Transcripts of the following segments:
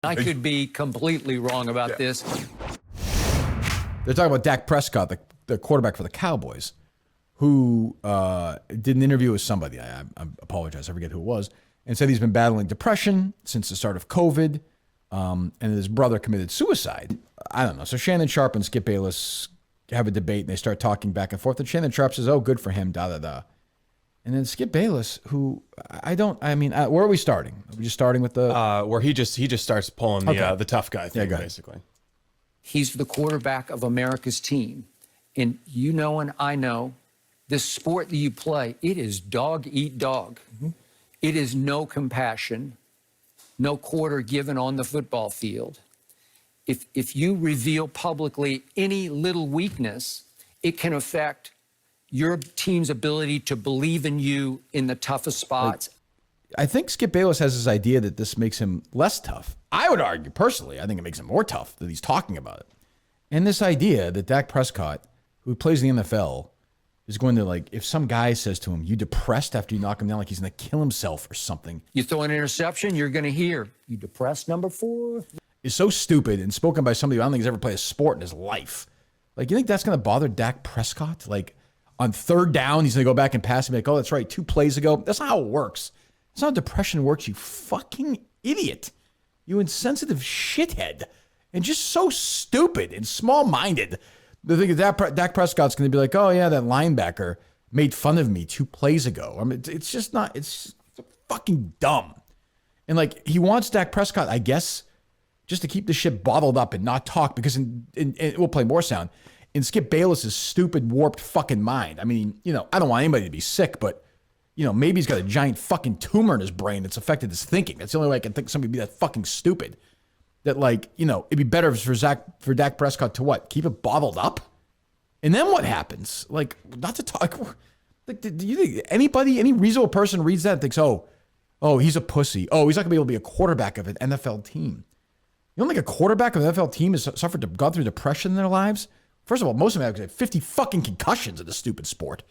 I could be completely wrong about this. They're talking about Dak Prescott, the quarterback for the Cowboys, who did an interview with somebody. I apologize, I forget who it was, and said he's been battling depression since the start of COVID, and his brother committed suicide. I don't know. So Shannon Sharp and Skip Bayless have a debate, and they start talking back and forth. And Shannon Sharp says, "Oh, good for him." Da da da. And then Skip Bayless, who where are we starting? Are we just starting with the where he just starts pulling the tough guy thing, basically. He's the quarterback of America's team. And you know and I know, this sport that you play, it is dog eat dog. Mm-hmm. It is no compassion, no quarter given on the football field. If you reveal publicly any little weakness, it can affect your team's ability to believe in you in the toughest spots. I think Skip Bayless has this idea that this makes him less tough. I would argue, personally, I think it makes him more tough that he's talking about it. And this idea that Dak Prescott, who plays in the NFL, is going to, like, if some guy says to him, "You depressed?" after you knock him down, like he's going to kill himself or something. You throw an interception, you're going to hear, "You depressed, number 4?" Is so stupid and spoken by somebody who I don't think has ever played a sport in his life. Like, you think that's going to bother Dak Prescott? Like, on third down, he's going to go back and pass and be like, "Oh, that's right, 2 plays ago." That's not how it works. That's not how depression works, you fucking idiot. You insensitive shithead. And just so stupid and small-minded. The thing is, Dak Prescott's going to be like, "Oh, yeah, that linebacker made fun of me 2 plays ago." I mean, it's just not, it's fucking dumb. And, like, he wants Dak Prescott, I guess, just to keep the shit bottled up and not talk, because it will play more sound. In Skip Bayless's stupid, warped fucking mind. I mean, I don't want anybody to be sick, but, maybe he's got a giant fucking tumor in his brain that's affected his thinking. That's the only way I can think somebody would be that fucking stupid. That, like, it'd be better for Dak Prescott to what? Keep it bottled up? And then what happens? Like, not to talk. Like, do you think any reasonable person reads that and thinks, oh, he's a pussy. Oh, he's not going to be able to be a quarterback of an NFL team. You don't think a quarterback of an NFL team has gone through depression in their lives? First of all, most of them have 50 fucking concussions in this stupid sport.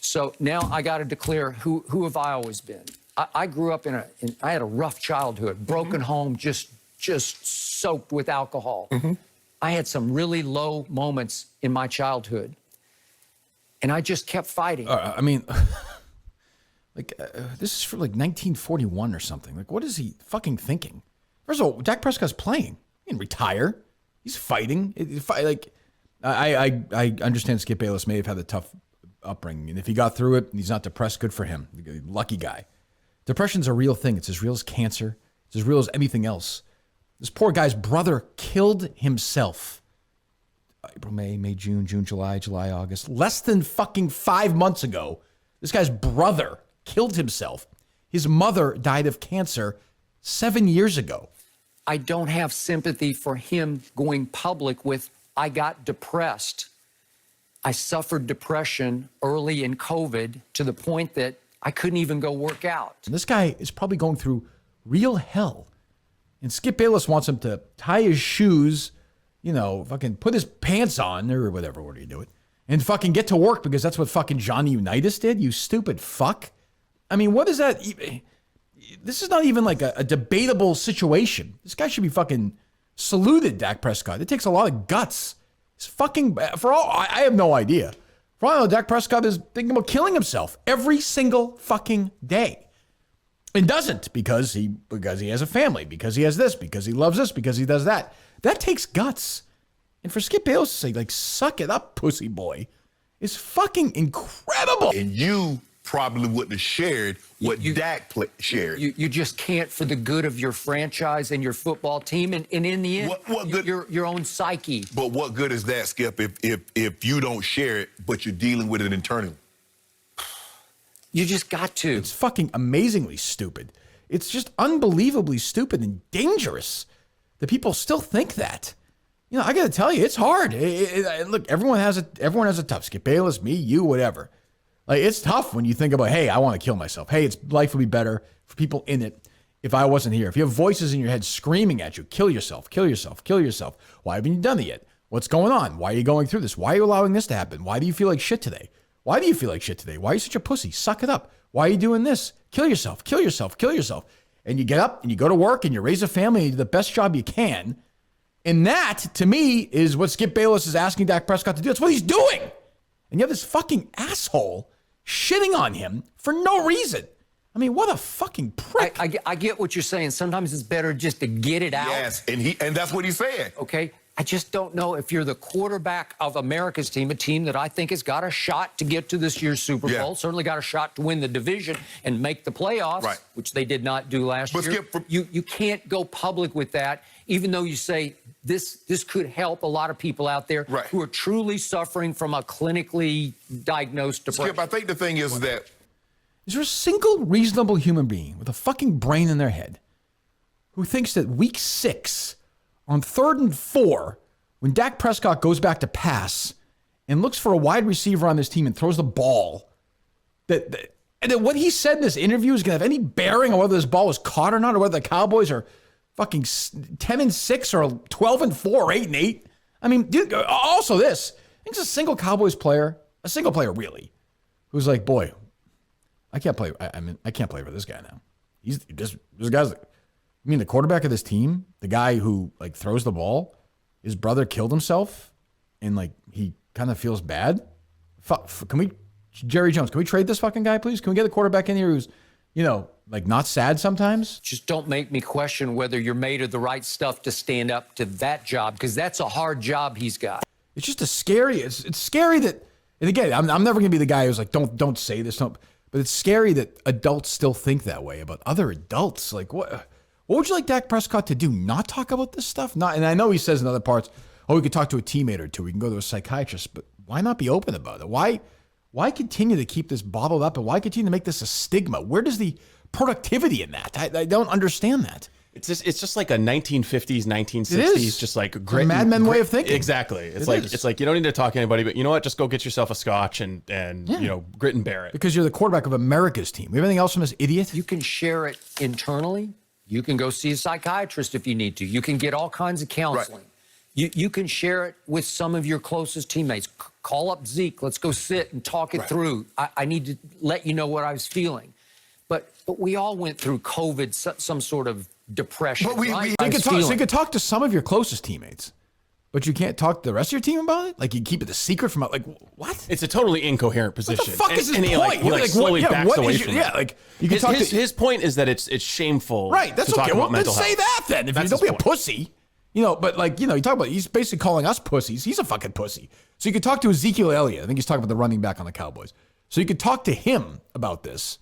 So now I got to declare, who have I always been? I grew up I had a rough childhood, broken home, just soaked with alcohol. Mm-hmm. I had some really low moments in my childhood, and I just kept fighting. This is for like 1941 or something. Like, what is he fucking thinking? First of all, Dak Prescott's playing. He didn't retire. He's fighting. I understand Skip Bayless may have had a tough upbringing, and if he got through it and he's not depressed, good for him. Lucky guy. Depression's a real thing. It's as real as cancer. It's as real as anything else. This poor guy's brother killed himself. April, May, June, July, August. Less than fucking 5 months ago, this guy's brother killed himself. His mother died of cancer 7 years ago. I don't have sympathy for him going public with, "I got depressed." I suffered depression early in COVID to the point that I couldn't even go work out. And this guy is probably going through real hell. And Skip Bayless wants him to tie his shoes, fucking put his pants on, or whatever order you do it, and fucking get to work because that's what fucking Johnny Unitas did, you stupid fuck. I mean, what is that? This is not even like a debatable situation. This guy should be fucking saluted, Dak Prescott. It takes a lot of guts. It's fucking, I have no idea. For all I know, Dak Prescott is thinking about killing himself every single fucking day. And doesn't because he has a family, because he has this, because he loves this, because he does that. That takes guts. And for Skip Bayless to say, like, "Suck it up, pussy boy," is fucking incredible. And you probably wouldn't have shared what Dak shared. You just can't, for the good of your franchise and your football team, and in the end, what good, your own psyche. But what good is that, Skip, if you don't share it, but you're dealing with it internally? You just got to. It's fucking amazingly stupid. It's just unbelievably stupid and dangerous that people still think that. I got to tell you, it's hard. Look, everyone has a tough. Skip Bayless, me, you, whatever. Like, it's tough when you think about, hey, I want to kill myself. Hey, life would be better for people in it if I wasn't here. If you have voices in your head screaming at you, kill yourself, kill yourself, kill yourself. Why haven't you done it yet? What's going on? Why are you going through this? Why are you allowing this to happen? Why do you feel like shit today? Why do you feel like shit today? Why are you such a pussy? Suck it up. Why are you doing this? Kill yourself, kill yourself, kill yourself. and you get up and you go to work and you raise a family and you do the best job you can. And that, to me, is what Skip Bayless is asking Dak Prescott to do. That's what he's doing. And you have this fucking asshole shitting on him for no reason. I mean, what a fucking prick. I get what you're saying. Sometimes it's better just to get it out. Yes, and that's what he said. Okay. I just don't know if you're the quarterback of America's team, a team that I think has got a shot to get to this year's Super Bowl, certainly got a shot to win the division and make the playoffs, which they did not do last year. Skip, you can't go public with that, even though you say this could help a lot of people out there who are truly suffering from a clinically diagnosed depression. Skip, I think the thing is that... Is there a single reasonable human being with a fucking brain in their head who thinks that week 6... on 3rd and 4, when Dak Prescott goes back to pass and looks for a wide receiver on this team and throws the ball, and that what he said in this interview is going to have any bearing on whether this ball was caught or not, or whether the Cowboys are fucking 10-6 or 12-4 or 8-8? I mean, dude, also this, I think it's a single Cowboys player, really, who's like, boy, I can't play. I can't play for this guy now. This guy's like, I mean, the quarterback of this team, the guy who like throws the ball, his brother killed himself, and like he kind of feels bad. Can we, Jerry Jones? Can we trade this fucking guy, please? Can we get a quarterback in here who's, like not sad sometimes? Just don't make me question whether you're made of the right stuff to stand up to that job, because that's a hard job he's got. It's just scary. It's scary that, and again, I'm never gonna be the guy who's like, don't say this, but it's scary that adults still think that way about other adults. Like what? What would you like Dak Prescott to do? Not talk about this stuff? Not, and I know he says in other parts, we could talk to a teammate or two. We can go to a psychiatrist, but why not be open about it? Why continue to keep this bottled up, and why continue to make this a stigma? Where does the productivity in that? I don't understand that. It's just like a 1950s, 1960s, just like grit, Mad Men way of thinking. Exactly. It's like you don't need to talk to anybody, but you know what? Just go get yourself a scotch and grit and bear it. Because you're the quarterback of America's team. We have anything else from this idiot? You can share it internally. You can go see a psychiatrist if you need to. You can get all kinds of counseling. You can share it with some of your closest teammates. Call up Zeke. Let's go sit and talk it through. I need to let you know what I was feeling. But we all went through COVID, some sort of depression. But you could talk to some of your closest teammates, but you can't talk to the rest of your team about it? Like you keep it a secret from, like, what? It's a totally incoherent position. What the fuck is his point? He slowly backs away from it. Yeah, like you can talk his point is that it's shameful. Right, that's to okay. talk Well, about then mental say health. that then. If you don't be a pussy. But you talk about, he's basically calling us pussies. He's a fucking pussy. So you could talk to Ezekiel Elliott. I think he's talking about the running back on the Cowboys. So you could talk to him about this,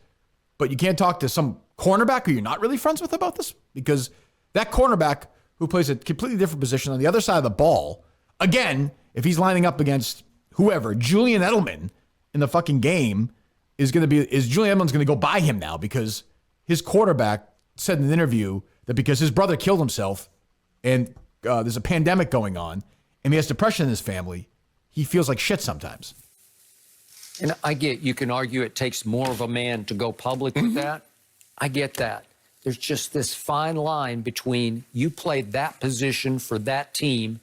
but you can't talk to some cornerback who you're not really friends with about this, because that cornerback who plays a completely different position on the other side of the ball, again, if he's lining up against whoever, Julian Edelman in the fucking game, Julian Edelman's going to go by him now because his quarterback said in an interview that because his brother killed himself and there's a pandemic going on and he has depression in his family, he feels like shit sometimes. And I get, you can argue it takes more of a man to go public with that. I get that. There's just this fine line between you played that position for that team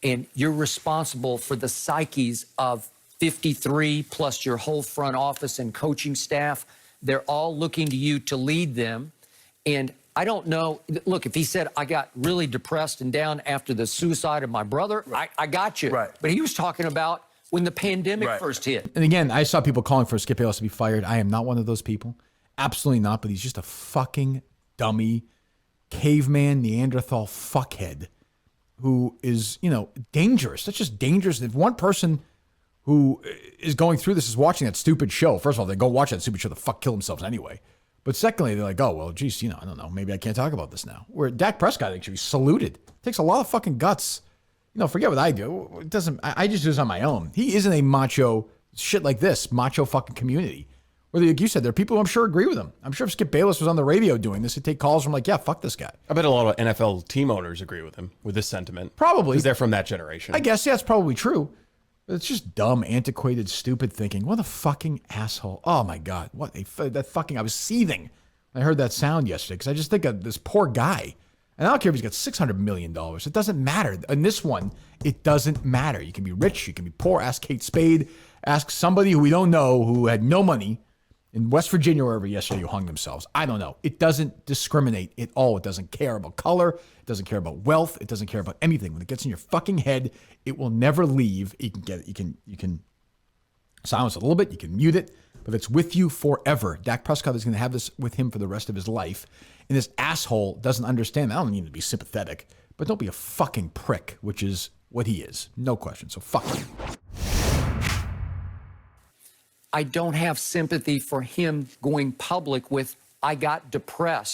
and you're responsible for the psyches of 53 plus your whole front office and coaching staff. They're all looking to you to lead them. And I don't know, look, if he said, I got really depressed and down after the suicide of my brother, I got you. Right. But he was talking about when the pandemic first hit. And again, I saw people calling for Skip Bayless to be fired. I am not one of those people. Absolutely not. But he's just a fucking dummy, caveman, Neanderthal fuckhead who is, dangerous. That's just dangerous. If one person who is going through this is watching that stupid show, first of all, they go watch that stupid show, the fuck kill themselves anyway. But secondly, they're like, oh, well, geez, I don't know. Maybe I can't talk about this now. Where Dak Prescott, I think, should be saluted. It takes a lot of fucking guts. Forget what I do. It doesn't. I just do this on my own. He isn't a macho shit like this, macho fucking community. Whether, like you said, there are people who I'm sure agree with him. I'm sure if Skip Bayless was on the radio doing this, he'd take calls from like, yeah, fuck this guy. I bet a lot of NFL team owners agree with him, with this sentiment. Probably. Because they're from that generation. I guess, yeah, it's probably true. But it's just dumb, antiquated, stupid thinking. What a fucking asshole. Oh, my God. I was seething when I heard that sound yesterday because I just think of this poor guy. And I don't care if he's got $600 million. It doesn't matter. In this one, it doesn't matter. You can be rich. You can be poor. Ask Kate Spade. Ask somebody who we don't know who had no money in West Virginia or wherever yesterday who hung themselves. I don't know. It doesn't discriminate at all. It doesn't care about color. It doesn't care about wealth. It doesn't care about anything. When it gets in your fucking head, it will never leave. You can get it. You can silence it a little bit. You can mute it, but it's with you forever. Dak Prescott is going to have this with him for the rest of his life. And this asshole doesn't understand. I don't need to be sympathetic, but don't be a fucking prick, which is what he is. No question. So fuck you. I don't have sympathy for him going public with, I got depressed.